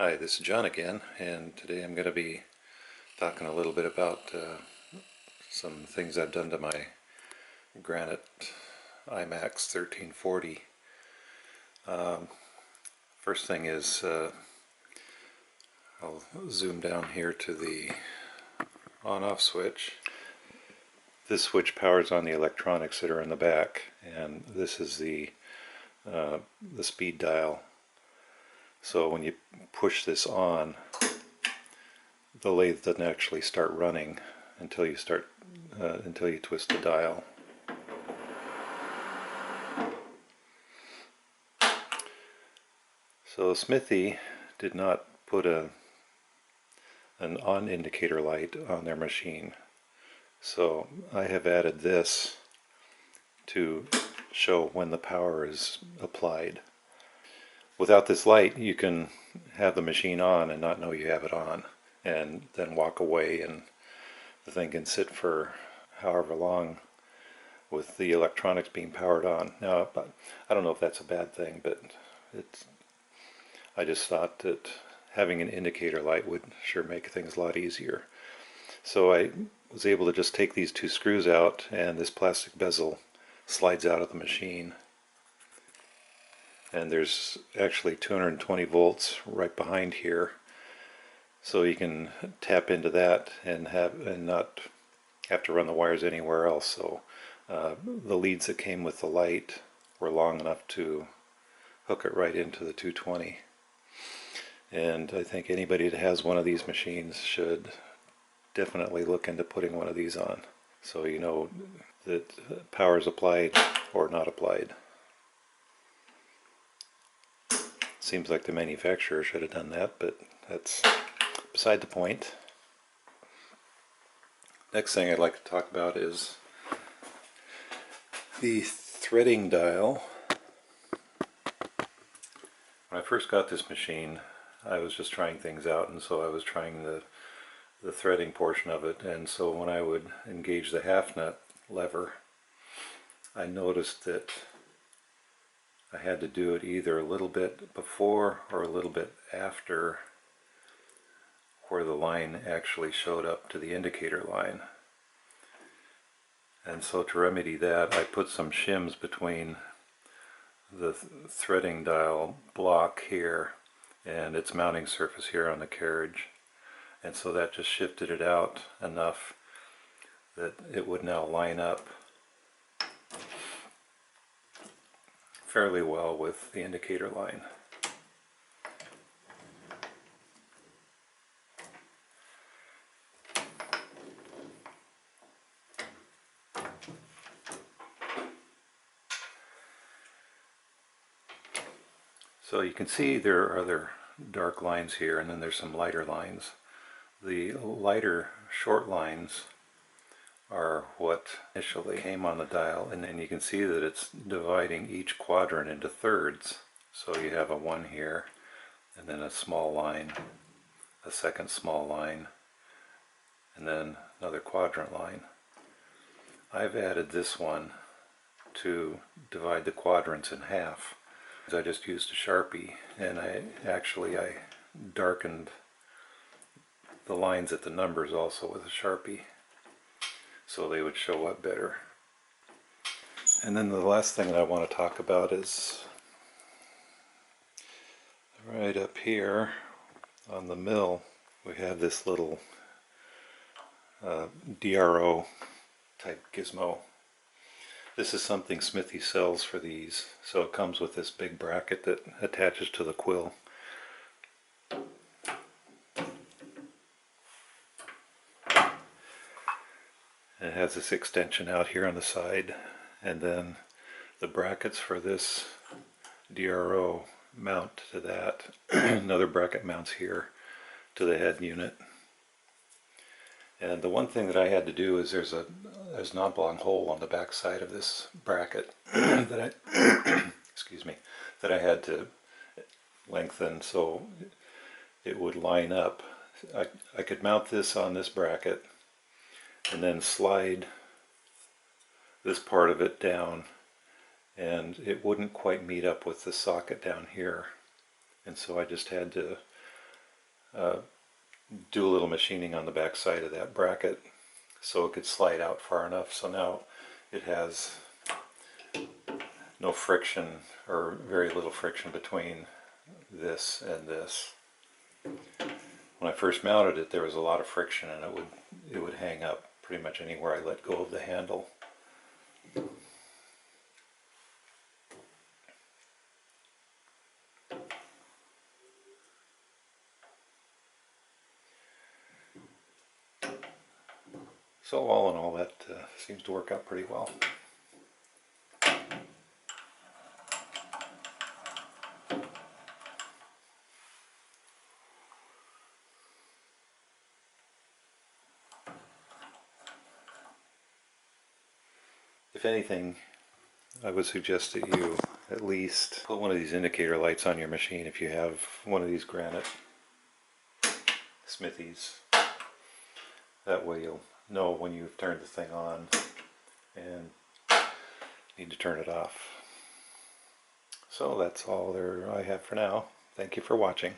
Hi, this is John again, and today I'm going to be talking a little bit about some things I've done to my granite I-Max 1340. First thing is I'll zoom down here to the on-off switch. This switch powers on the electronics that are in the back, and this is the speed dial. So when you push this on, the lathe doesn't actually start running until you twist the dial. So Smithy did not put an on indicator light on their machine. So I have added this to show when the power is applied. Without this light, you can have the machine on and not know you have it on, and then walk away and the thing can sit for however long with the electronics being powered on. Now, I don't know if that's a bad thing, but I just thought that having an indicator light would sure make things a lot easier. So I was able to just take these two screws out, and this plastic bezel slides out of the machine. And there's actually 220 volts right behind here, so you can tap into that and not have to run the wires anywhere else. So the leads that came with the light were long enough to hook it right into the 220. And I think anybody that has one of these machines should definitely look into putting one of these on, so you know that power is applied or not applied. Seems like the manufacturer should have done that, but that's beside the point. Next thing I'd like to talk about is the threading dial. When I first got this machine, I was just trying things out, and so I was trying the threading portion of it. And so when I would engage the half nut lever, I noticed that I had to do it either a little bit before or a little bit after where the line actually showed up to the indicator line. And so to remedy that, I put some shims between the threading dial block here and its mounting surface here on the carriage. And so that just shifted it out enough that it would now line up fairly well with the indicator line. So you can see there are other dark lines here, and then there's some lighter lines. The lighter short lines are what initially came on the dial, and then you can see that it's dividing each quadrant into thirds. So you have a 1 here, and then a small line, a second small line, and then another quadrant line. I've added this one to divide the quadrants in half. I just used a Sharpie, and I darkened the lines at the numbers also with a Sharpie, so they would show up better. And then the last thing that I want to talk about is right up here on the mill. We have this little DRO type gizmo. This is something Smithy sells for these, so it comes with this big bracket that attaches to the quill. It has this extension out here on the side, and then the brackets for this DRO mount to that. Another bracket mounts here to the head unit. And the one thing that I had to do is there's an oblong hole on the back side of this bracket that I had to lengthen so it would line up. I could mount this on this bracket and then slide this part of it down, and it wouldn't quite meet up with the socket down here, and so I just had to do a little machining on the back side of that bracket so it could slide out far enough so now it has no friction or very little friction between this and this. When I first mounted it there was a lot of friction and it would hang up pretty much anywhere I let go of the handle. So all in all, that seems to work out pretty well. If anything, I would suggest that you at least put one of these indicator lights on your machine if you have one of these granite Smithies. That way you'll know when you've turned the thing on and need to turn it off. So that's all there I have for now. Thank you for watching.